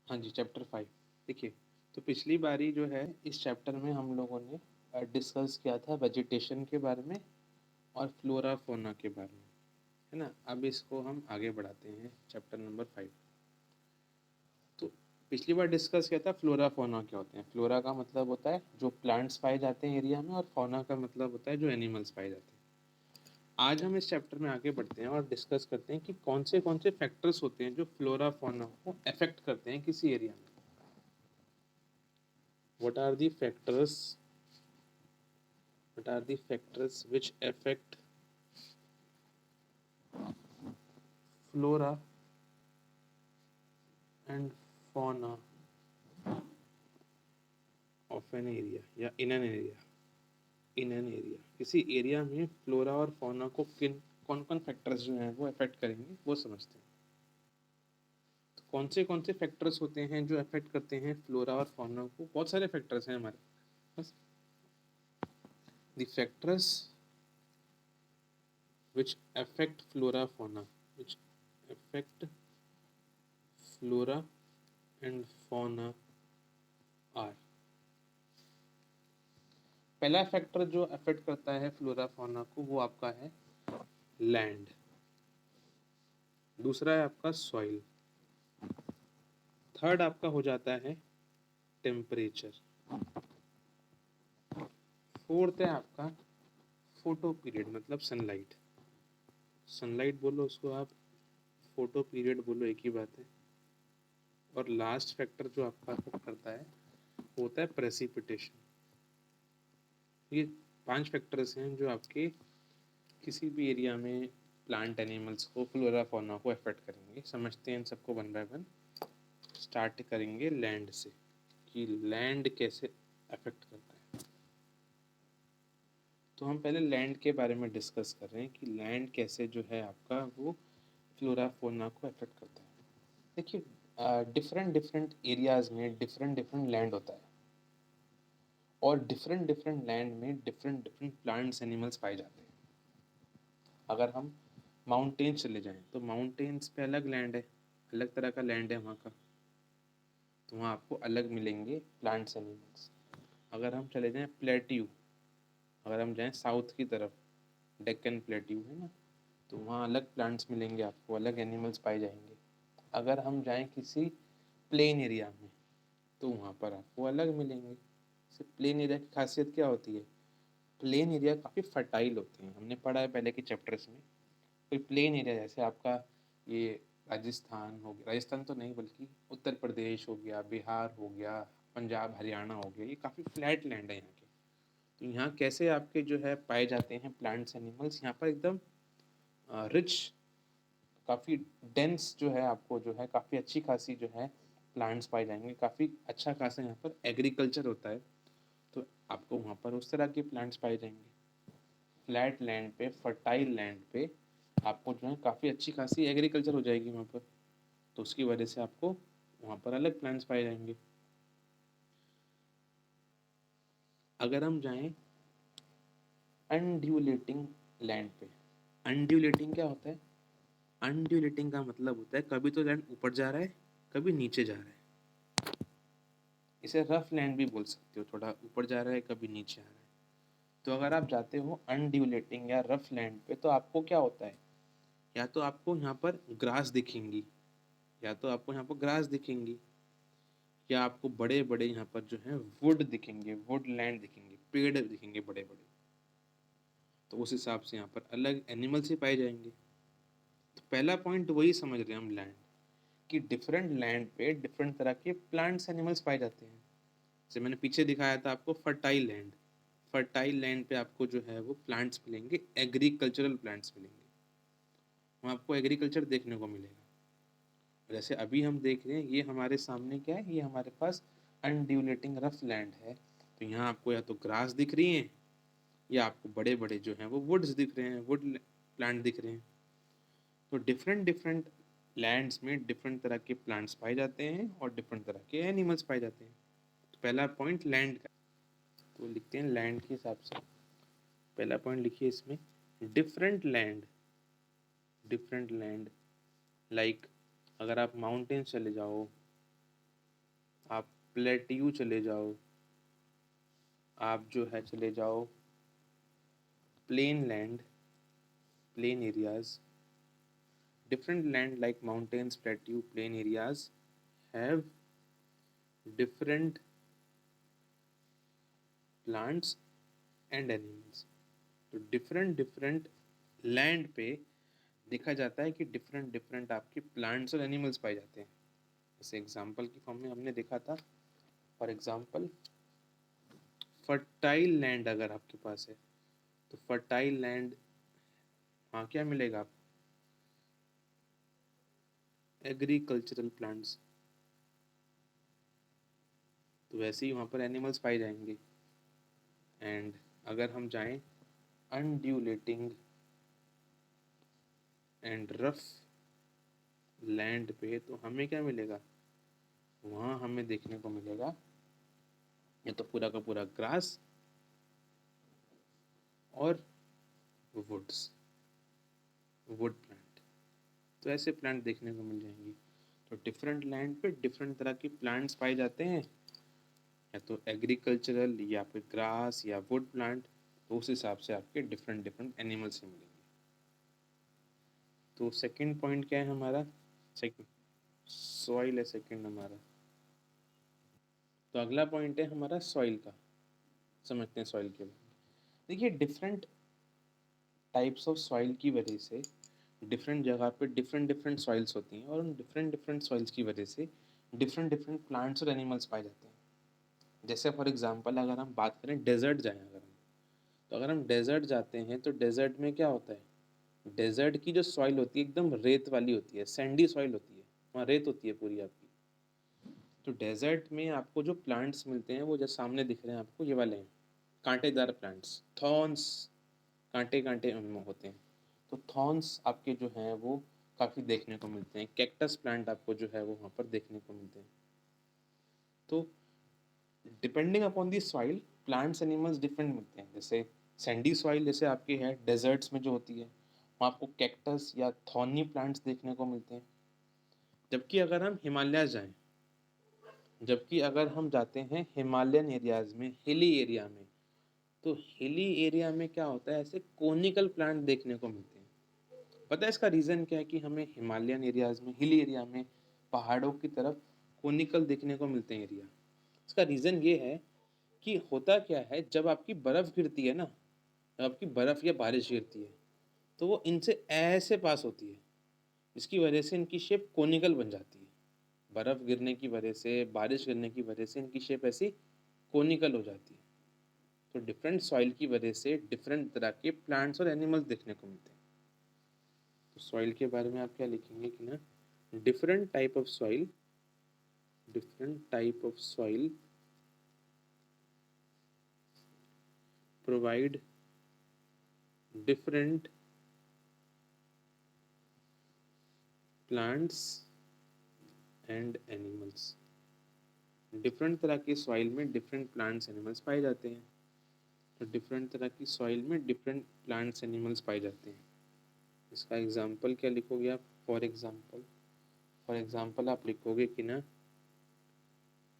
हाँ जी, चैप्टर 5। देखिए, तो पिछली बारी जो है इस चैप्टर में हम लोगों ने डिस्कस किया था वेजिटेशन के बारे में और फ्लोरा फ़ौना के बारे में, है ना? अब इसको हम आगे बढ़ाते हैं चैप्टर नंबर 5। तो पिछली बार डिस्कस किया था फ्लोरा फ़ौना क्या होते हैं। फ्लोरा का मतलब होता है जो प्लांट्स पाए जाते हैं एरिया में, और फ़ौना का मतलब होता है जो एनिमल्स पाए जाते हैं। आज हम इस चैप्टर में आगे बढ़ते हैं और डिस्कस करते हैं कि कौन से फैक्टर्स होते हैं जो फ्लोरा फ़ौना को अफेक्ट करते हैं किसी एरिया में। What are the factors? What are the factors which affect flora and fauna of an area या in an area? In an area, किसी एरिया में फ्लोरा और फौना को किन कौन कौन फैक्टर्स जो हैं वो अफेक्ट करेंगे वो समझते हैं। तो कौन से फैक्टर्स होते हैं जो अफेक्ट करते हैं फ्लोरा और फौना को? बहुत सारे फैक्टर्स हैं हमारे पास। The factors which affect flora fauna, which affect flora and fauna are, पहला फैक्टर जो अफेक्ट करता है फ्लोरा फौना को वो आपका है लैंड। दूसरा है आपका सॉइल। थर्ड आपका हो जाता है टेम्परेचर। फोर्थ है आपका फोटो पीरियड, मतलब सनलाइट। सनलाइट बोलो उसको आप, फोटो पीरियड बोलो, एक ही बात है। और लास्ट फैक्टर जो आपका अफेक्ट करता है वो होता है प्रेसिपिटेशन। ये 5 फैक्टर्स हैं जो आपके किसी भी एरिया में प्लांट एनिमल्स को, फ्लोरा फौना को अफेक्ट करेंगे। समझते हैं इन सबको वन बाय वन। स्टार्ट करेंगे लैंड से कि लैंड कैसे अफेक्ट करता है। तो हम पहले लैंड के बारे में डिस्कस कर रहे हैं कि लैंड कैसे जो है आपका वो फ्लोरा फौना को अफेक्ट करता है। देखिए, डिफरेंट डिफरेंट एरियाज में डिफरेंट डिफरेंट लैंड होता है, और डिफरेंट डिफरेंट लैंड में डिफरेंट डिफरेंट प्लांट्स एनिमल्स पाए जाते हैं। अगर हम माउंटेन्स चले जाएं तो माउंटेन्स पे अलग लैंड है, अलग तरह का लैंड है वहाँ का, तो वहाँ आपको अलग मिलेंगे प्लांट्स एनिमल्स। अगर हम चले जाएं प्लेट्यू, अगर हम जाएं साउथ की तरफ, डेक्कन प्लेट्यू है ना, तो वहाँ अलग प्लांट्स मिलेंगे आपको, अलग एनिमल्स पाए जाएंगे। अगर हम जाएं किसी प्लेन एरिया में तो वहाँ पर आपको अलग मिलेंगे। प्लेन एरिया की खासियत क्या होती है? प्लेन एरिया काफ़ी फर्टाइल होते हैं, हमने पढ़ा है पहले के चैप्टर्स में। कोई प्लेन एरिया जैसे आपका ये राजस्थान हो गया, राजस्थान तो नहीं बल्कि उत्तर प्रदेश हो गया, बिहार हो गया, पंजाब हरियाणा हो गया, ये काफ़ी फ्लैट लैंड है यहाँ के। तो यहाँ कैसे आपके जो है पाए जाते हैं प्लांट्स एनिमल्स, यहाँ पर एकदम रिच, काफ़ी डेंस जो है, आपको जो है काफ़ी अच्छी खासी जो है प्लांट्स पाए जाएंगे। काफ़ी अच्छा खासा यहाँ पर एग्रीकल्चर होता है, तो आपको वहाँ पर उस तरह के प्लांट्स पाए जाएंगे। फ्लैट लैंड पे, फर्टाइल लैंड पे आपको जो है काफ़ी अच्छी खासी एग्रीकल्चर हो जाएगी वहाँ पर, तो उसकी वजह से आपको वहाँ पर अलग प्लांट्स पाए जाएंगे। अगर हम जाएं अनड्यूलेटिंग लैंड पे, अनड्यूलेटिंग क्या होता है? अनड्यूलेटिंग का मतलब होता है कभी तो लैंड ऊपर जा रहा है, कभी नीचे जा रहा है। इसे रफ लैंड भी बोल सकते हो, थोड़ा ऊपर जा रहा है कभी नीचे आ रहा है। तो अगर आप जाते हो अनड्यूलेटिंग या रफ लैंड पे तो आपको क्या होता है? या तो आपको यहाँ पर ग्रास दिखेंगी, या तो आपको यहाँ पर ग्रास दिखेंगी, या आपको बड़े बड़े यहाँ पर जो है वुड दिखेंगे, वुड लैंड दिखेंगे, पेड़ दिखेंगे बड़े बड़े। तो उस हिसाब से यहाँ पर अलग एनिमल्स ही पाए जाएंगे। तो पहला पॉइंट वही समझ रहे हैं हम लैंड, कि डिफरेंट लैंड पे डिफरेंट तरह के प्लांट्स एनिमल्स पाए जाते हैं। जैसे मैंने पीछे दिखाया था आपको फर्टाइल लैंड, फर्टाइल लैंड पे आपको जो है वो प्लांट्स मिलेंगे, एग्रीकल्चरल प्लांट्स मिलेंगे, वहाँ आपको एग्रीकल्चर देखने को मिलेगा। जैसे अभी हम देख रहे हैं ये हमारे सामने क्या है, ये हमारे पास अनड्यूलेटिंग रफ लैंड है, तो यहाँ आपको या तो ग्रास दिख रही हैं, या आपको बड़े बड़े जो हैं वो वुड्स दिख रहे हैं, वुड प्लांट दिख रहे हैं। तो डिफरेंट डिफरेंट लैंड्स में डिफरेंट तरह के प्लांट्स पाए जाते हैं और डिफरेंट तरह के एनिमल्स पाए जाते हैं। तो पहला पॉइंट लैंड का, तो लिखते हैं लैंड के हिसाब से। पहला पॉइंट लिखिए इसमें, different land, different land like, अगर आप माउंटेन्स चले जाओ, आप प्लेट्यू चले जाओ, आप जो है चले जाओ plain land, plain areas, different land like mountains, plateau, plain areas have different plants and animals. तो डिफरेंट डिफरेंट लैंड पे देखा जाता है कि डिफरेंट डिफरेंट आपके प्लांट्स और एनिमल्स पाए जाते हैं। जैसे एग्जांपल की फॉर्म में हमने देखा था, फॉर एग्जांपल फर्टाइल लैंड अगर आपके पास है तो फर्टाइल लैंड, हाँ क्या मिलेगा आपको? Agricultural plants. तो वैसे ही वहाँ पर एनिमल्स पाए जाएंगे। एंड अगर हम जाएं अनड्यूलेटिंग एंड रफ लैंड पे तो हमें क्या मिलेगा? वहाँ हमें देखने को मिलेगा ये तो पूरा का पूरा ग्रास और वुड्स, वुड प्लांट। तो ऐसे प्लांट देखने को मिल जाएंगे। तो डिफरेंट लैंड पे डिफरेंट तरह के प्लांट्स पाए जाते हैं, या तो एग्रीकल्चरल या फिर ग्रास या वुड प्लांट। तो उस हिसाब से आपके डिफरेंट डिफरेंट एनिमल्स मिलेंगे। तो सेकंड पॉइंट क्या है हमारा? सेकंड सॉइल है सेकंड हमारा। तो अगला पॉइंट है हमारा सॉइल का। समझते हैं सॉइल के बारे में। देखिए डिफरेंट टाइप्स ऑफ सॉइल की वजह से डिफरेंट जगह पे डिफरेंट डिफरेंट सॉइल्स होती हैं, और उन डिफरेंट डिफरेंट सॉइल्स की वजह से डिफरेंट डिफरेंट प्लांट्स और एनिमल्स पाए जाते हैं। जैसे फॉर एग्जांपल अगर हम बात करें डेजर्ट जाएं अगर हम, तो अगर हम डेजर्ट जाते हैं तो डेजर्ट में क्या होता है? डेजर्ट की जो सॉइल होती है एकदम रेत वाली होती है, सैंडी सॉइल होती है, वहाँ रेत होती है पूरी आपकी। तो डेजर्ट में आपको जो प्लांट्स मिलते हैं वो जो सामने दिख रहे हैं आपको, ये वाले हैं कांटेदार प्लांट्स, थॉर्न्स, कांटे कांटे उनमें होते हैं। तो थॉर्न्स आपके जो हैं वो काफ़ी देखने को मिलते हैं। कैक्टस प्लांट आपको जो है वो वहाँ पर देखने को मिलते हैं। तो depending upon the soil plants animals different मिलते हैं। जैसे सैंडी सॉइल जैसे आपकी है डेजर्ट्स में जो होती है, वहाँ आपको कैक्टस या थॉर्नी प्लांट्स देखने को मिलते हैं। जबकि अगर हम हिमालय जाएं, जबकि अगर हम जाते हैं हिमालयन एरियाज में, हिली एरिया में, तो हिली एरिया में क्या होता है? ऐसे कोनिकल प्लांट देखने को मिलते हैं। पता है इसका रीज़न क्या है कि हमें हिमालयन एरियाज में, हिली एरिया में, पहाड़ों की तरफ कोनिकल देखने को मिलते हैं एरिया? इसका रीज़न ये है कि होता क्या है, जब आपकी बर्फ़ गिरती है ना, जब आपकी बर्फ़ या बारिश गिरती है तो वो इनसे ऐसे पास होती है, इसकी वजह से इनकी शेप कोनिकल बन जाती है। बर्फ़ गिरने की वजह से, बारिश गिरने की वजह से इनकी शेप ऐसी कोनिकल हो जाती है। तो डिफरेंट सॉइल की वजह से डिफरेंट तरह के प्लांट्स और एनिमल्स देखने को मिलते हैं। तो सॉइल के बारे में आप क्या लिखेंगे कि ना, different type of soil, different type of soil provide different plants and animals. Different तरह की सॉइल में डिफरेंट प्लांट्स एनिमल्स पाए जाते हैं। तो डिफरेंट तरह की सॉइल में डिफरेंट प्लांट्स एनिमल्स पाए जाते हैं। इसका एग्जांपल क्या लिखोगे आप? फॉर एग्जांपल आप लिखोगे कि ना,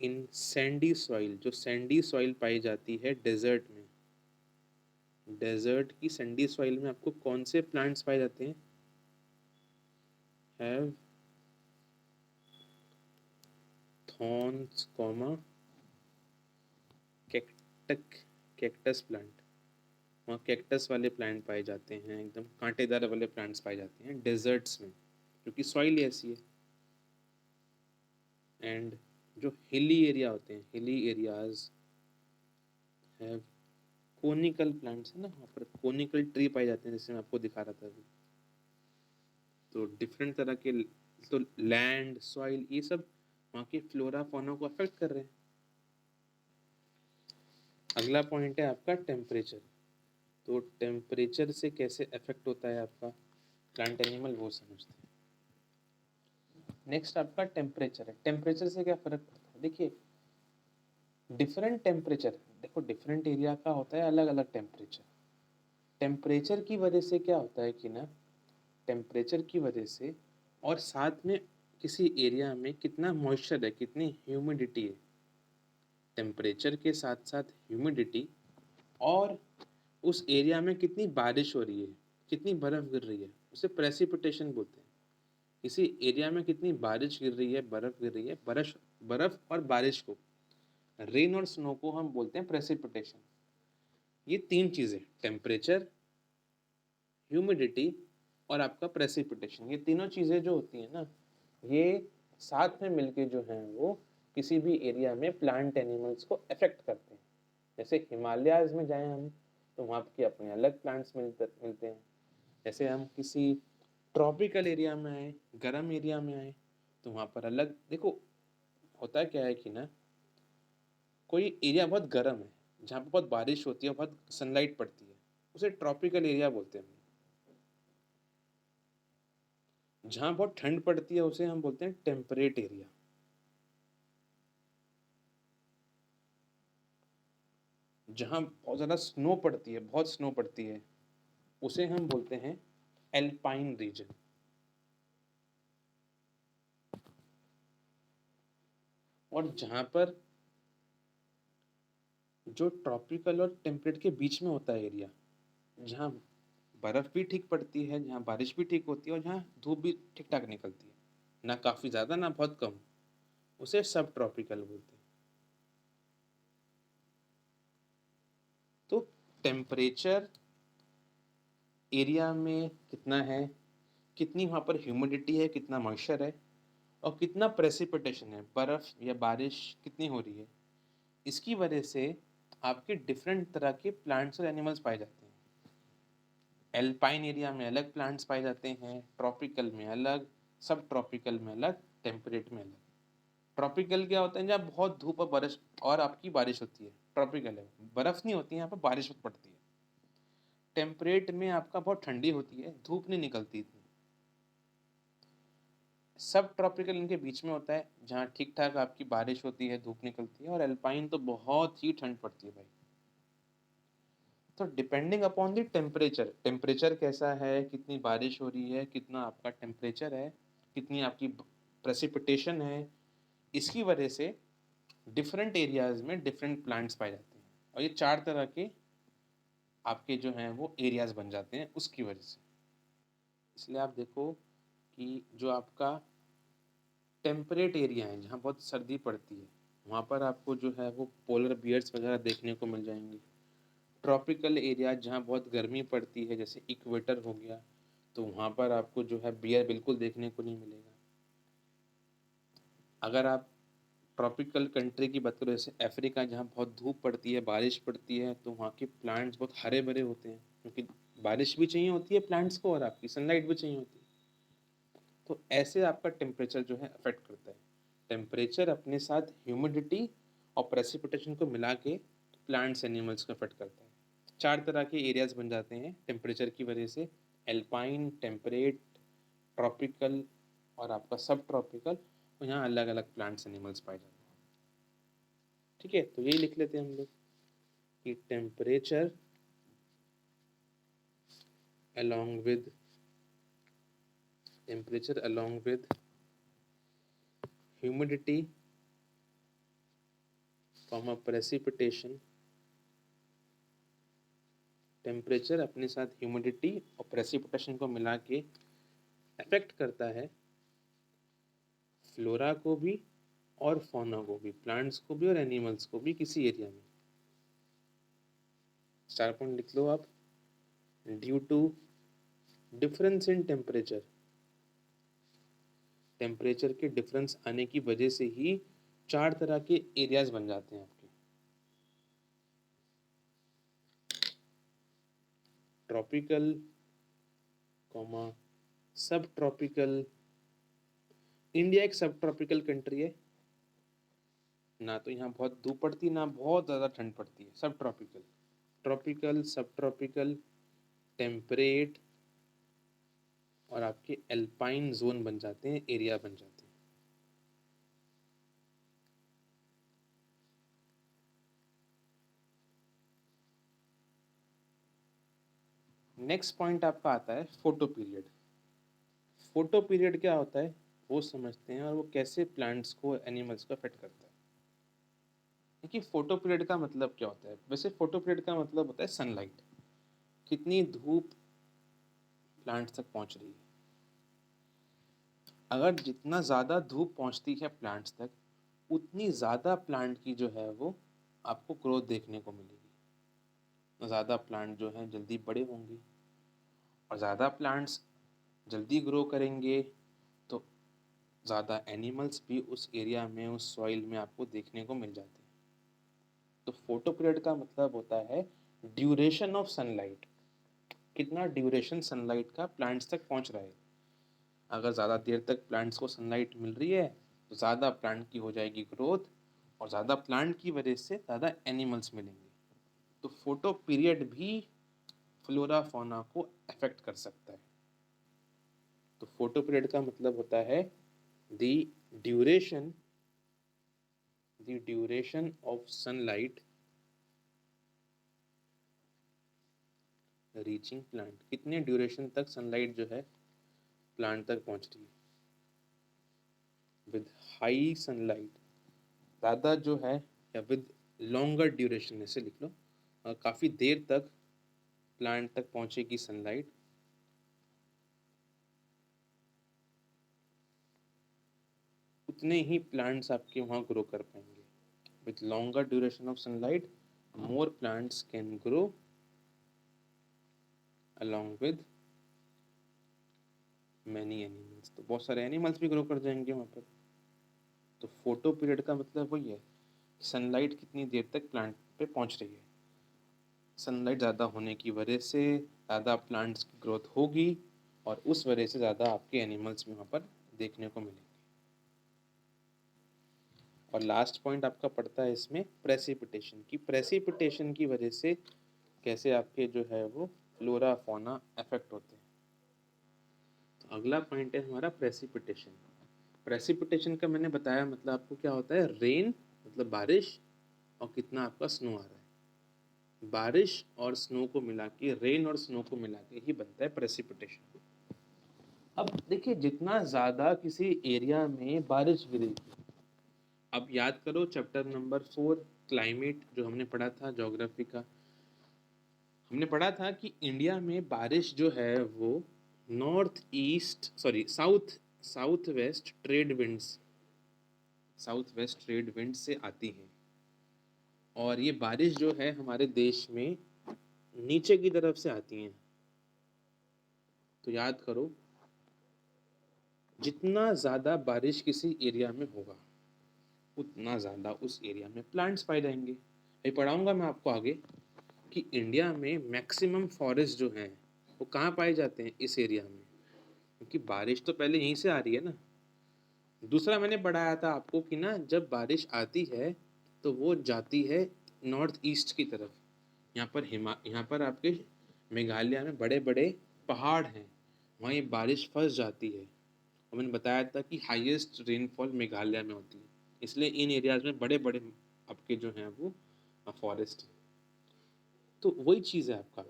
इन सैंडी सॉइल, जो सैंडी सॉइल पाई जाती है डेजर्ट में, डेजर्ट की सैंडी सॉइल में आपको कौन से प्लांट्स पाए जाते हैं? Have thorns comma cactus, cactus plant. वहाँ कैक्टस वाले प्लांट पाए जाते हैं, एकदम कांटेदार वाले प्लांट्स पाए जाते हैं डेजर्ट्स में, क्योंकि सॉइल ऐसी है। एंड जो हिली एरिया होते हैं, hilly areas have conical plants, है ना, वहाँ पर कोनिकल ट्री पाए जाते हैं, जैसे मैं आपको दिखा रहा था अभी। तो डिफरेंट तरह के, तो लैंड, सॉइल, ये सब वहाँ की फ्लोरा फौना को अफेक्ट कर रहे हैं। अगला पॉइंट है आपका टेम्परेचर। तो टेम्परेचर से कैसे अफेक्ट होता है आपका प्लांट एनिमल, वो समझते हैं। नेक्स्ट आपका टेम्परेचर है। टेम्परेचर से क्या फर्क पड़ता है? देखिए डिफरेंट टेम्परेचर, देखो डिफरेंट एरिया का होता है अलग अलग टेम्परेचर। टेम्परेचर की वजह से क्या होता है कि ना, टेम्परेचर की वजह से, और साथ में किसी एरिया में कितना मॉइस्चर है, कितनी ह्यूमिडिटी है, टेम्परेचर के साथ साथ ह्यूमिडिटी, और उस एरिया में कितनी बारिश हो रही है, कितनी बर्फ़ गिर रही है, उसे प्रेसिपिटेशन बोलते हैं। किसी एरिया में कितनी बारिश गिर रही है, बर्फ़ गिर रही है, बर्फ़ और बारिश को, रेन और स्नो को हम बोलते हैं प्रेसिपिटेशन। ये 3 चीज़ें, टेम्परेचर, ह्यूमिडिटी और आपका प्रेसिपिटेशन, ये तीनों चीज़ें जो होती हैं ना, ये साथ में मिलके जो हैं वो किसी भी एरिया में प्लांट एनिमल्स को अफेक्ट करते हैं। जैसे हिमालयाज़ में जाएं हम, तो वहाँ के अपने अलग प्लांट्स मिलते हैं। जैसे हम किसी ट्रॉपिकल एरिया में आए, गर्म एरिया में आए, तो वहाँ पर अलग, देखो होता क्या है कि ना, कोई एरिया बहुत गर्म है, जहाँ पे बहुत बारिश होती है, बहुत सनलाइट पड़ती है, उसे ट्रॉपिकल एरिया बोलते हैं हम। जहाँ बहुत ठंड पड़ती है उसे हम बोलते हैं टेम्परेट एरिया। जहाँ बहुत ज़्यादा स्नो पड़ती है, बहुत स्नो पड़ती है, उसे हम बोलते हैं एल्पाइन रीजन। और जहाँ पर जो ट्रॉपिकल और टेम्परेट के बीच में होता है एरिया, जहाँ बर्फ़ भी ठीक पड़ती है, जहाँ बारिश भी ठीक होती है और जहाँ धूप भी ठीक ठाक निकलती है, ना काफ़ी ज़्यादा ना बहुत कम, उसे सब ट्रॉपिकल बोलते हैं। तो टेम्परेचर एरिया में कितना है, कितनी वहाँ पर ह्यूमिडिटी है, कितना मॉइस्चर है, और कितना प्रेसिपिटेशन है, बर्फ़ या बारिश कितनी हो रही है, इसकी वजह से आपके डिफरेंट तरह के प्लांट्स और एनिमल्स पाए जाते हैं। एल्पाइन एरिया में अलग प्लांट्स पाए जाते हैं, ट्रॉपिकल में अलग, सब ट्रॉपिकल में अलग, टेम्परेट में अलग। ट्रॉपिकल क्या होता है, जहाँ बहुत धूप और बारिश और आपकी बारिश होती है, ट्रॉपिकल है। बर्फ़ नहीं होती है, यहाँ पर बारिश पड़ती है। टेम्परेट में आपका बहुत ठंडी होती है, धूप नहीं निकलती इतनी। सब ट्रॉपिकल इनके बीच में होता है, जहाँ ठीक ठाक आपकी बारिश होती है, धूप निकलती है, और एल्पाइन तो बहुत ही ठंड पड़ती है भाई। तो depending upon the temperature, temperature कैसा है, कितनी बारिश हो रही है, कितना आपका टेम्परेचर है, कितनी आपकी प्रेसिपिटेशन है, इसकी वजह से डिफरेंट एरियाज में डिफरेंट प्लांट्स पाए जाते हैं। और ये 4 तरह के आपके जो हैं वो एरियाज बन जाते हैं उसकी वजह से। इसलिए आप देखो कि जो आपका टेम्परेट एरिया है, जहाँ बहुत सर्दी पड़ती है, वहाँ पर आपको जो है वो पोलर बियर्स वगैरह देखने को मिल जाएंगे। ट्रॉपिकल एरिया जहाँ बहुत गर्मी पड़ती है, जैसे इक्वेटर हो गया, तो वहाँ पर आपको जो है बियर बिल्कुल देखने को नहीं मिलेगा। अगर आप ट्रॉपिकल कंट्री की बात करो, जैसे अफ्रीका, जहाँ बहुत धूप पड़ती है, बारिश पड़ती है, तो वहाँ के प्लांट्स बहुत हरे भरे होते हैं, क्योंकि बारिश भी चाहिए होती है प्लांट्स को और आपकी सनलाइट भी चाहिए होती है। तो ऐसे आपका टेम्परेचर जो है अफेक्ट करता है। टेम्परेचर अपने साथ ह्यूमिडिटी और प्रेसिपिटेशन को मिला के प्लांट्स एनिमल्स को अफेक्ट करता है। 4 तरह के एरियाज बन जाते हैं टेम्परेचर की वजह से, एल्पाइन, टेम्परेट, ट्रॉपिकल और आपका सब ट्रॉपिकल, और यहाँ अलग अलग प्लांट्स एनिमल्स पाए जाते हैं। ठीक है, तो यही लिख लेते हैं हम लोग कि temperature along with temperature along with humidity comma precipitation। Temperature अपने साथ ह्यूमिडिटी और प्रेसिपिटेशन को मिला के अफेक्ट करता है फ्लोरा को भी और फौना को भी, प्लांट्स को भी और एनिमल्स को भी किसी एरिया में। 4 पॉइंट लिख लो आप। Due to difference in temperature, temperature के डिफरेंस आने की वजह से ही 4 तरह के एरियाज बन जाते हैं आपके। ट्रॉपिकल कॉमा सब ट्रॉपिकल। इंडिया एक सब ट्रॉपिकल कंट्री है, ना तो यहाँ बहुत धूप पड़ती, ना बहुत ज़्यादा ठंड पड़ती है, सब ट्रॉपिकल। ट्रॉपिकल, सब ट्रॉपिकल, टेम्परेट और आपके एल्पाइन जोन बन जाते हैं, एरिया बन जाते हैं। नेक्स्ट पॉइंट आपका आता है फोटो पीरियड। फोटो पीरियड क्या होता है? वो समझते हैं और वो कैसे प्लांट्स को, एनिमल्स को अफेक्ट करता है। देखिए फोटो पीरियड का मतलब क्या होता है? वैसे फोटो पीरियड का मतलब होता है सनलाइट, कितनी धूप प्लांट्स तक पहुंच रही है। अगर जितना ज़्यादा धूप पहुंचती है प्लांट्स तक, उतनी ज़्यादा प्लांट की जो है वो आपको ग्रोथ देखने को मिलेगी। ज़्यादा प्लांट जो हैं जल्दी बड़े होंगे, और ज़्यादा प्लांट्स जल्दी ग्रो करेंगे तो ज़्यादा एनिमल्स भी उस एरिया में, उस सॉइल में आपको देखने को मिल जाते हैं। तो फोटो पीरियड का मतलब होता है ड्यूरेशन ऑफ सनलाइट, कितना ड्यूरेशन सनलाइट का प्लांट्स तक पहुंच रहा है। अगर ज़्यादा देर तक प्लांट्स को सनलाइट मिल रही है तो ज़्यादा प्लांट की हो जाएगी ग्रोथ, और ज़्यादा प्लांट की वजह से ज़्यादा एनिमल्स मिलेंगे। तो फोटो पीरियड भी फ्लोरा फौना को अफेक्ट कर सकता है। तो फोटो पीरियड का मतलब होता है the duration of sunlight reaching plant, कितने ड्यूरेशन तक सनलाइट जो है प्लांट तक पहुंच रही है। विद हाई सनलाइट, ज़्यादा जो है, या विद लॉन्गर ड्यूरेशन, ऐसे लिख लो, काफ़ी देर तक प्लांट तक पहुंचेगी सनलाइट, उतने ही प्लांट्स आपके वहाँ ग्रो कर पाएंगे। With longer duration of sunlight, more plants can grow along with many animals, तो बहुत सारे एनिमल्स भी ग्रो कर जाएंगे वहाँ पर। तो फोटो पीरियड का मतलब वही है, सनलाइट कितनी देर तक प्लांट पे पहुँच रही है। सनलाइट ज़्यादा होने की वजह से ज़्यादा प्लांट्स की ग्रोथ होगी, और उस वजह से ज़्यादा आपके एनिमल्स भी वहाँ पर देखने को मिलेंगे। और लास्ट पॉइंट आपका पड़ता है इसमें प्रेसिपिटेशन की, प्रेसिपिटेशन की वजह से कैसे आपके जो है वो फ्लोरा फौना अफेक्ट होते हैं। तो अगला पॉइंट है हमारा प्रेसिपिटेशन। प्रेसिपिटेशन का मैंने बताया मतलब आपको क्या होता है, रेन मतलब बारिश, और कितना आपका स्नो आ रहा है। बारिश और स्नो को मिला के, रेन और स्नो को मिला के ही बनता है प्रेसिपिटेशन। अब देखिए जितना ज़्यादा किसी एरिया में बारिश गिरेगी, अब याद करो चैप्टर नंबर 4 क्लाइमेट जो हमने पढ़ा था ज्योग्राफी का, हमने पढ़ा था कि इंडिया में बारिश जो है वो साउथ वेस्ट ट्रेड विंड्स, से आती हैं। और ये बारिश जो है हमारे देश में नीचे की तरफ से आती हैं। तो याद करो जितना ज़्यादा बारिश किसी एरिया में होगा, उतना ज़्यादा उस एरिया में प्लांट्स पाए जाएंगे। ये पढ़ाऊंगा मैं आपको आगे कि इंडिया में मैक्सिमम फॉरेस्ट जो हैं वो कहाँ पाए जाते हैं, इस एरिया में, क्योंकि बारिश तो पहले यहीं से आ रही है ना। दूसरा मैंने पढ़ाया था आपको कि ना जब बारिश आती है तो वो जाती है नॉर्थ ईस्ट की तरफ। यहाँ पर आपके मेघालय में बड़े बड़े पहाड़ हैं, वहाँ ये बारिश फंस जाती है। और मैंने बताया था कि हाईएस्ट रेनफॉल मेघालय में होती है, इसलिए इन एरियाज में बड़े बड़े आपके जो हैं वो फॉरेस्ट हैं। तो वही चीज़ है आपका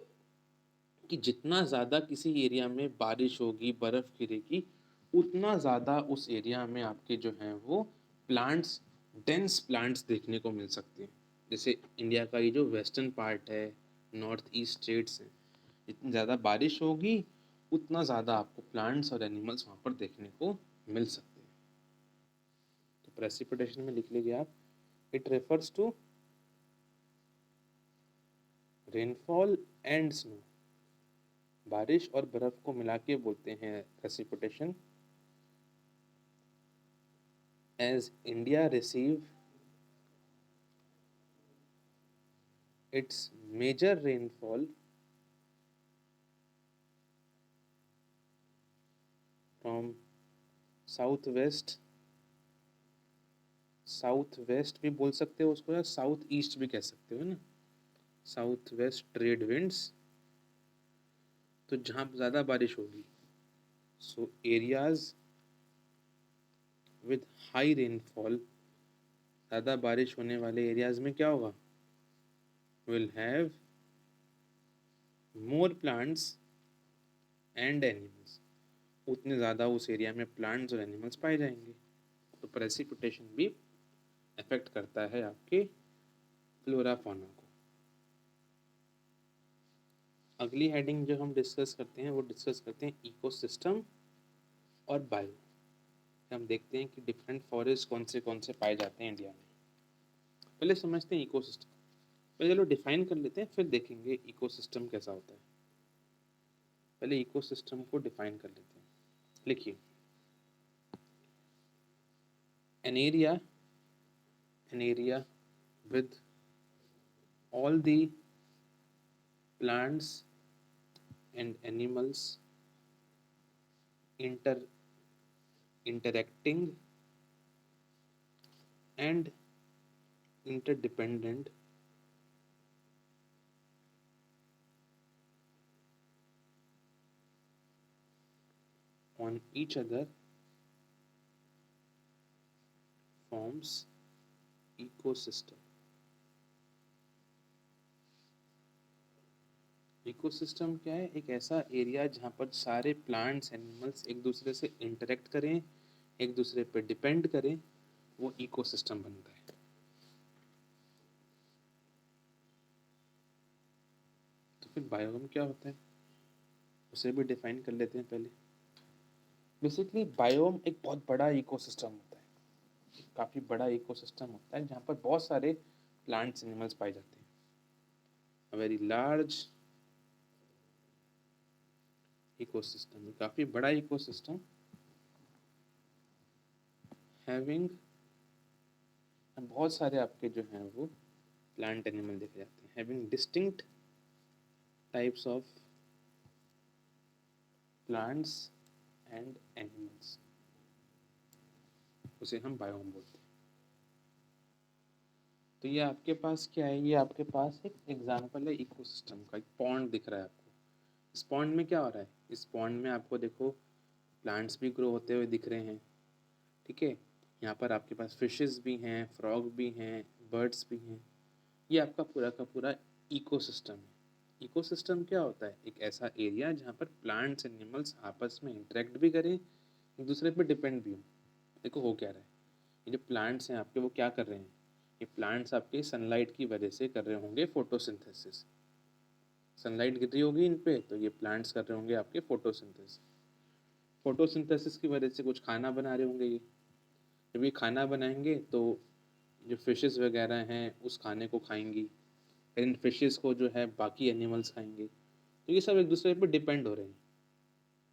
कि जितना ज़्यादा किसी एरिया में बारिश होगी, बर्फ़ गिरेगी, उतना ज़्यादा उस एरिया में आपके जो हैं वो प्लांट्स, डेंस प्लांट्स देखने को मिल सकते हैं। जैसे इंडिया का ये जो वेस्टर्न पार्ट है, नॉर्थ ईस्ट स्टेट्स हैं, जितनी ज़्यादा बारिश होगी उतना ज़्यादा आपको प्लांट्स और एनिमल्स वहाँ पर देखने को मिल सकते हैं। तो प्रेसिपिटेशन में लिख लीजिए आप, it refers to rainfall and snow, बारिश और बर्फ को मिला के बोलते हैं precipitation. As India receive its major rainfall from south west भी बोल सकते हो उसको, या साउथ ईस्ट भी कह सकते हो ना, साउथ वेस्ट ट्रेड विंड्स। तो जहाँ ज़्यादा बारिश होगी, सो एरियाज विद हाई रेनफॉल, ज़्यादा बारिश होने वाले एरियाज में क्या होगा, will have more plants and animals, उतने ज़्यादा उस एरिया में प्लांट्स और एनिमल्स पाए जाएंगे। तो प्रेसिपिटेशन भी अफेक्ट करता है आपके फ्लोरा फौना को। अगली हेडिंग जो हम डिस्कस करते हैं वो डिस्कस करते हैं इकोसिस्टम और बायो। हम देखते हैं कि डिफरेंट फॉरेस्ट कौन से पाए जाते हैं इंडिया में। पहले समझते हैं इकोसिस्टम। पहले चलो डिफाइन कर लेते हैं, फिर देखेंगे इकोसिस्टम कैसा होता है। पहले इकोसिस्टम को डिफाइन कर लेते हैं। लिखिए, an area with all the plants and animals inter interacting and interdependent on each other forms ecosystem. Ecosystem क्या है? एक ऐसा एरिया जहाँ पर सारे प्लांट्स एनिमल्स एक दूसरे से इंटरेक्ट करें, एक दूसरे पर डिपेंड करें, वो इकोसिस्टम बनता है। तो फिर बायोम क्या होता है, उसे भी डिफाइन कर लेते हैं पहले। बेसिकली बायोम एक बहुत बड़ा इकोसिस्टम होता है, काफ़ी बड़ा इकोसिस्टम होता है जहाँ पर बहुत सारे प्लांट्स एनिमल्स पाए जाते हैं। अ वेरी लार्ज इकोसिस्टम, काफ़ी बड़ा इकोसिस्टम हैविंग, बहुत सारे आपके जो हैं वो प्लांट एनिमल देखे जाते हैं। Having distinct types of plants and animals, उसे हम बायोम बोलते हैं। तो ये आपके पास क्या है, ये आपके पास एक एग्जांपल है इकोसिस्टम का। एक पॉन्ड दिख रहा है आपको। इस पॉन्ड में क्या हो रहा है? इस पॉन्ड में आपको देखो प्लांट्स भी ग्रो होते हुए दिख रहे हैं, ठीक है। यहाँ पर आपके पास फिशेस भी हैं, फ्रॉग भी हैं, बर्ड्स भी हैं। ये आपका पूरा का पूरा इकोसिस्टम है। इकोसिस्टम क्या होता है? एक ऐसा एरिया जहाँ पर प्लांट्स एनिमल्स आपस में इंटरेक्ट भी करें, एक दूसरे पर डिपेंड भी हो। देखो हो क्या रहा है, ये जो प्लांट्स हैं आपके वो क्या कर रहे हैं? ये प्लांट्स आपके सनलाइट की वजह से कर रहे होंगे फोटोसिंथेसिस। सनलाइट गिर रही होगी इन पे, तो ये प्लांट्स कर रहे होंगे आपके फोटोसिंथेसिस। फोटोसिंथेसिस की वजह से कुछ खाना बना रहे होंगे ये। जब ये खाना बनाएंगे तो जो फिशेस वगैरह हैं उस खाने को खाएंगी, फिर इन फिशेस को जो है बाकी एनिमल्स खाएंगे। तो ये सब एक दूसरे पे डिपेंड हो रहे हैं।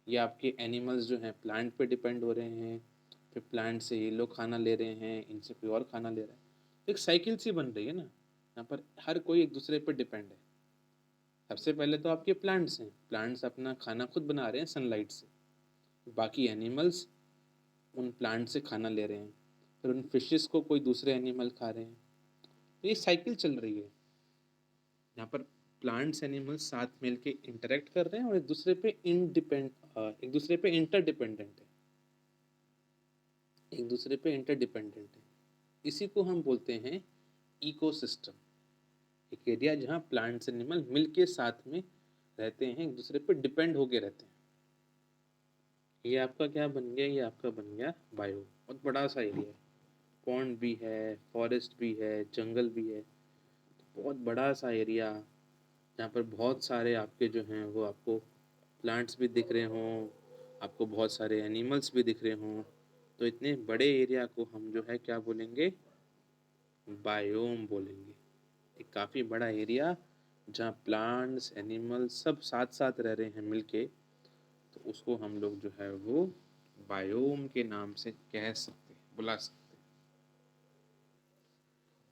ये आपके एनिमल्स जो हैं प्लांट पे डिपेंड हो रहे हैं, फिर प्लांट से ये लोग खाना ले रहे हैं, इनसे कोई और खाना ले रहा है। तो एक साइकिल सी बन रही है ना, यहाँ पर हर कोई एक दूसरे पर डिपेंड है। सबसे पहले तो आपके प्लांट्स हैं, प्लांट्स अपना खाना खुद बना रहे हैं सनलाइट से, बाकी एनिमल्स उन प्लांट से खाना ले रहे हैं, फिर उन फिशेस को कोई दूसरे एनिमल खा रहे हैं। तो ये साइकिल चल रही है, यहाँ पर प्लांट्स एनिमल्स साथ मिल के इंटरेक्ट कर रहे हैं और एक दूसरे पे इंटरडिपेंडेंट है, एक दूसरे पे इंटरडिपेंडेंट है। इसी को हम बोलते हैं इकोसिस्टम। एक एरिया जहाँ प्लांट्स एनिमल मिल के साथ में रहते हैं, एक दूसरे पे डिपेंड होके रहते हैं। ये आपका क्या बन गया? ये आपका बन गया बायो। बहुत बड़ा सा एरिया है, पॉन्ड भी है, फॉरेस्ट भी है, जंगल भी है। बहुत बड़ा सा एरिया जहाँ पर बहुत सारे आपके जो हैं वो आपको प्लांट्स भी दिख रहे हों, आपको बहुत सारे एनिमल्स भी दिख रहे हों। तो इतने बड़े एरिया को हम जो है क्या बोलेंगे? बायोम बोलेंगे। एक काफ़ी बड़ा एरिया जहाँ प्लांट्स एनिमल्स सब साथ साथ रह रहे हैं मिलके, तो उसको हम लोग जो है वो बायोम के नाम से कह सकते हैं, बुला सकते हैं।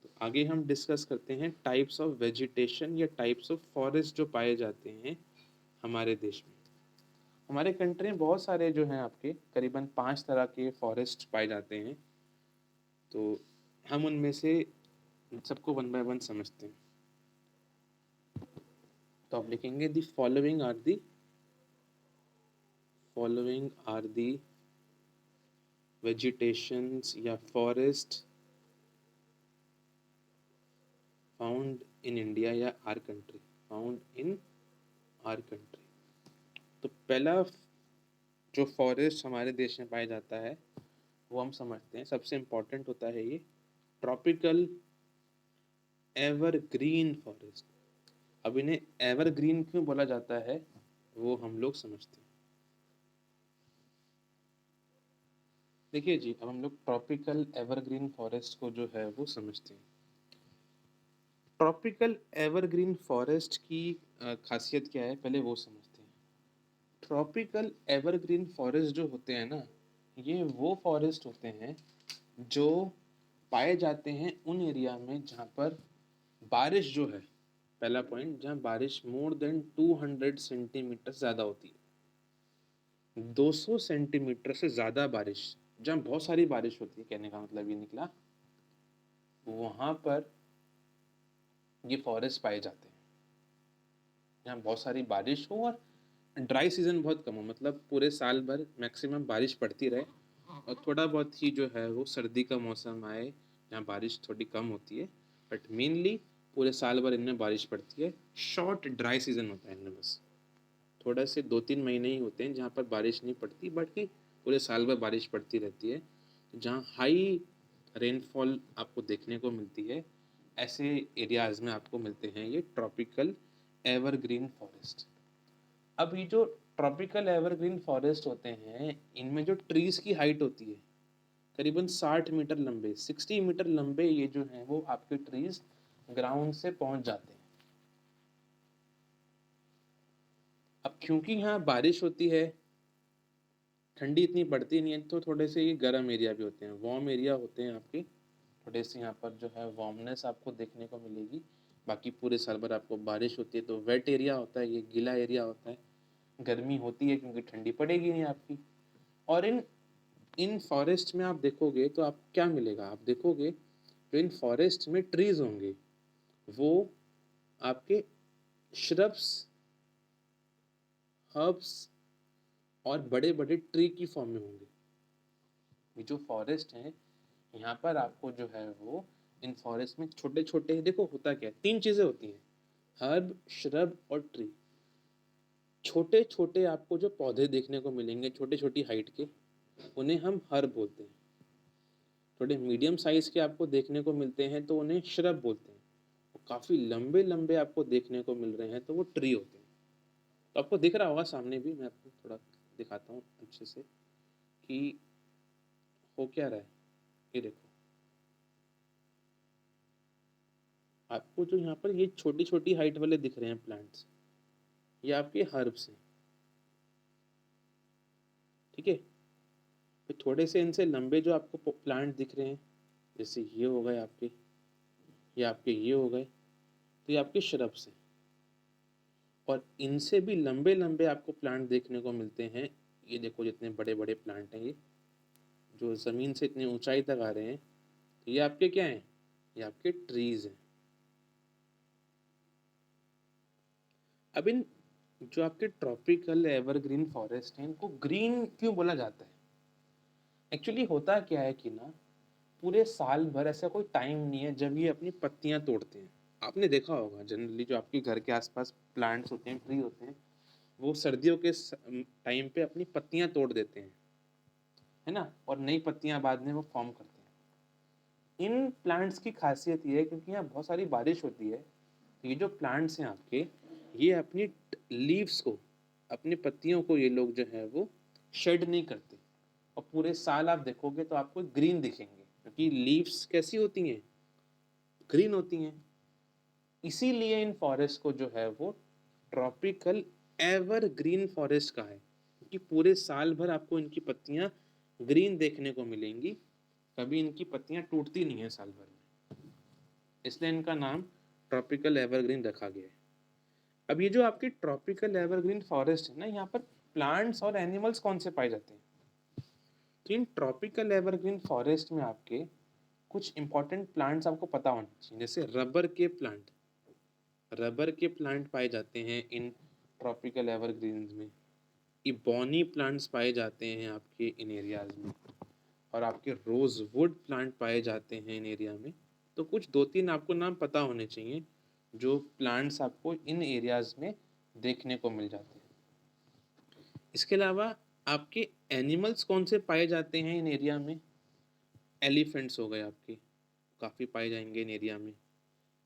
तो आगे हम डिस्कस करते हैं टाइप्स ऑफ वेजिटेशन या टाइप्स ऑफ फॉरेस्ट जो पाए जाते हैं हमारे देश में। हमारे कंट्री में बहुत सारे जो हैं आपके करीबन 5 तरह के फॉरेस्ट पाए जाते हैं। तो हम उनमें से सबको वन बाय वन समझते हैं। तो आप लिखेंगे the following are the vegetations या फॉरेस्ट फाउंड इन इंडिया या our country, found in our country. तो पहला जो फॉरेस्ट हमारे देश में पाया जाता है वो हम समझते हैं। सबसे इम्पोर्टेंट होता है ये ट्रॉपिकल एवरग्रीन फॉरेस्ट। अब इन्हें एवरग्रीन क्यों बोला जाता है वो हम लोग समझते हैं। देखिए जी, अब हम लोग ट्रॉपिकल एवरग्रीन फॉरेस्ट को जो है वो समझते हैं। ट्रॉपिकल एवरग्रीन फॉरेस्ट की खासियत क्या है पहले वो समझते हैं। ट्रॉपिकल एवरग्रीन फॉरेस्ट जो होते हैं ना, ये वो फॉरेस्ट होते हैं जो पाए जाते हैं उन एरिया में जहाँ पर बारिश जो है, पहला पॉइंट, जहाँ बारिश मोर देन 200 सेंटीमीटर ज़्यादा होती है। 200 सेंटीमीटर से ज़्यादा बारिश, जहाँ बहुत सारी बारिश होती है, कहने का मतलब ये निकला वहाँ पर ये फॉरेस्ट पाए जाते हैं। जहाँ बहुत सारी बारिश हो और ड्राई सीजन बहुत कम हो, मतलब पूरे साल भर मैक्सिमम बारिश पड़ती रहे और थोड़ा बहुत ही जो है वो सर्दी का मौसम आए जहाँ बारिश थोड़ी कम होती है, बट मेनली पूरे साल भर इनमें बारिश पड़ती है। शॉर्ट ड्राई सीजन होता है इनमें, बस थोड़ा से 2-3 महीने ही होते हैं जहाँ पर बारिश नहीं पड़ती, बाकी पूरे साल भर बारिश पड़ती रहती है। जहाँ हाई रेनफॉल आपको देखने को मिलती है, ऐसे एरियाज़ में आपको मिलते हैं ये ट्रॉपिकल एवरग्रीन फॉरेस्ट। अब ये जो ट्रॉपिकल एवरग्रीन फॉरेस्ट होते हैं, इनमें जो ट्रीज की हाइट होती है करीबन 60 मीटर लंबे, 60 मीटर लंबे ये जो हैं वो आपके ट्रीज ग्राउंड से पहुंच जाते हैं। अब क्योंकि यहाँ बारिश होती है, ठंडी इतनी पड़ती नहीं है, तो थोड़े से ये गर्म एरिया भी होते हैं, वार्म एरिया होते हैं आपके। थोड़े से यहाँ पर जो है वार्मनेस आपको देखने को मिलेगी। बाकी पूरे साल भर आपको बारिश होती है तो वेट एरिया होता है, ये गीला एरिया होता है। गर्मी होती है क्योंकि ठंडी पड़ेगी नहीं आपकी। और इन इन फॉरेस्ट में आप देखोगे तो आप क्या मिलेगा, आप देखोगे जो इन फॉरेस्ट में ट्रीज होंगे वो आपके श्रब्स, हर्ब्स और बड़े बड़े ट्री की फॉर्म में होंगे। ये जो फॉरेस्ट है यहाँ पर आपको जो है वो इन फॉरेस्ट में छोटे छोटे, देखो होता क्या है, 3 चीजें होती हैं, हर्ब, श्रब और ट्री। छोटे छोटे आपको जो पौधे देखने को मिलेंगे छोटी छोटी हाइट के, उन्हें हम हर्ब बोलते हैं। थोड़े मीडियम साइज के आपको देखने को मिलते हैं तो उन्हें श्रब बोलते हैं। काफ़ी लंबे लंबे आपको देखने को मिल रहे हैं तो वो ट्री होते हैं। तो आपको दिख रहा होगा सामने भी, मैं आपको थोड़ा दिखाता हूँ अच्छे से कि हो क्या रहा है। ये देखो, आपको जो यहाँ पर ये छोटी छोटी हाइट वाले दिख रहे हैं प्लांट्स, ये आपके हर्ब्स हैं, ठीक है। फिर थोड़े से इनसे लंबे जो आपको प्लांट दिख रहे हैं, जैसे ये हो गए आपके, ये आपके ये हो गए, तो ये आपके श्रब्स हैं। और इनसे भी लंबे लंबे आपको प्लांट देखने को मिलते हैं। ये देखो जितने बड़े बड़े प्लांट हैं, ये जो ज़मीन से इतनी ऊंचाई तक आ रहे हैं, तो ये आपके क्या हैं, ये आपके ट्रीज हैं। अब इन जो आपके ट्रॉपिकल एवरग्रीन फॉरेस्ट हैं, इनको ग्रीन क्यों बोला जाता है? एक्चुअली होता क्या है कि ना, पूरे साल भर ऐसा कोई टाइम नहीं है जब ये अपनी पत्तियां तोड़ते हैं। आपने देखा होगा जनरली जो आपके घर के आसपास प्लांट्स होते हैं, ट्री होते हैं, वो सर्दियों के टाइम पे अपनी पत्तियां तोड़ देते हैं, है ना, और नई पत्तियां बाद में वो फॉर्म करते हैं। इन प्लांट्स की खासियत ये है क्योंकि यहाँ बहुत सारी बारिश होती है, तो ये जो प्लांट्स हैं आपके, ये अपनी लीव्स को, अपनी पत्तियों को ये लोग जो है वो शेड नहीं करते, और पूरे साल आप देखोगे तो आपको ग्रीन दिखेंगे क्योंकि लीव्स कैसी होती हैं, ग्रीन होती हैं। इसीलिए इन फॉरेस्ट को जो है वो ट्रॉपिकल एवरग्रीन फॉरेस्ट का है, क्योंकि पूरे साल भर आपको इनकी पत्तियां ग्रीन देखने को मिलेंगी, कभी इनकी पत्तियां टूटती नहीं है साल भर में, इसलिए इनका नाम ट्रॉपिकल एवरग्रीन रखा गया है। अब ये जो आपकी ट्रॉपिकल एवरग्रीन फॉरेस्ट है ना, यहाँ पर प्लांट्स और एनिमल्स कौन से पाए जाते हैं? तो इन ट्रॉपिकल एवरग्रीन फॉरेस्ट में आपके कुछ इंपॉर्टेंट प्लांट्स आपको पता होने चाहिए, जैसे रबर के प्लांट, रबर के प्लांट पाए जाते हैं इन ट्रॉपिकल एवरग्रीन्स में। इबोनी प्लांट्स पाए जाते हैं आपके इन एरियाज में, और आपके रोज वुड प्लांट पाए जाते हैं इन एरिया में। तो कुछ 2-3 आपको नाम पता होने चाहिए जो प्लांट्स आपको इन एरियाज में देखने को मिल जाते हैं। इसके अलावा आपके एनिमल्स कौन से पाए जाते हैं इन एरिया में? एलिफेंट्स हो गए आपके, काफ़ी पाए जाएंगे इन एरिया में।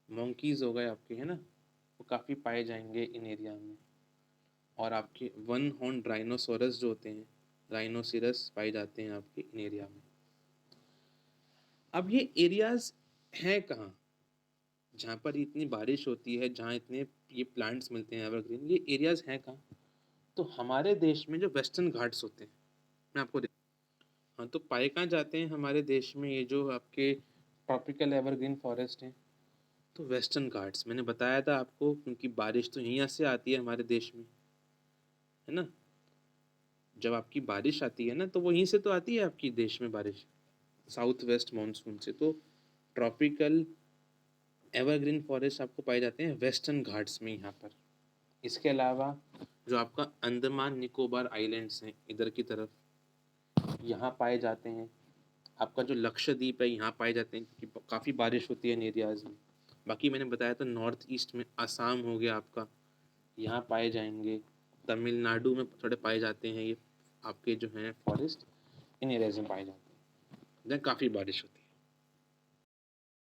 मंकीज़ हो गए आपके, है ना, वो काफ़ी पाए जाएंगे इन एरिया में। और आपके वन हॉर्न राइनोसोरस जो होते हैं, राइनोसिरस पाए जाते हैं आपके इन एरिया में। अब ये एरियाज हैं कहाँ, जहाँ पर इतनी बारिश होती है, जहाँ इतने ये प्लांट्स मिलते हैं एवरग्रीन, ये एरियाज हैं कहाँ? तो हमारे देश में जो वेस्टर्न घाट्स होते हैं, मैं आपको हाँ, तो पाए कहाँ जाते हैं हमारे देश में ये जो आपके ट्रॉपिकल एवरग्रीन फॉरेस्ट हैं? तो वेस्टर्न घाट्स, मैंने बताया था आपको, क्योंकि बारिश तो यहीं से आती है हमारे देश में, है ना। जब आपकी बारिश आती है ना, तो वो यहीं से तो आती है आपकी देश में बारिश, साउथ वेस्ट मानसून से। तो ट्रॉपिकल एवरग्रीन फॉरेस्ट आपको पाए जाते हैं वेस्टर्न घाट्स में यहाँ पर। इसके अलावा जो आपका अंडमान निकोबार आइलैंड्स हैं इधर की तरफ, यहाँ पाए जाते हैं। आपका जो लक्षद्वीप है यहाँ पाए जाते हैं, क्योंकि काफ़ी बारिश होती है इन एरियाज़ में। बाकी मैंने बताया था नॉर्थ ईस्ट में असम हो गया आपका, यहाँ पाए जाएंगे। तमिलनाडु में थोड़े पाए जाते हैं ये आपके जो हैं फॉरेस्ट, इन एरियाज में पाए जाते हैं, जहाँ काफ़ी बारिश होती है।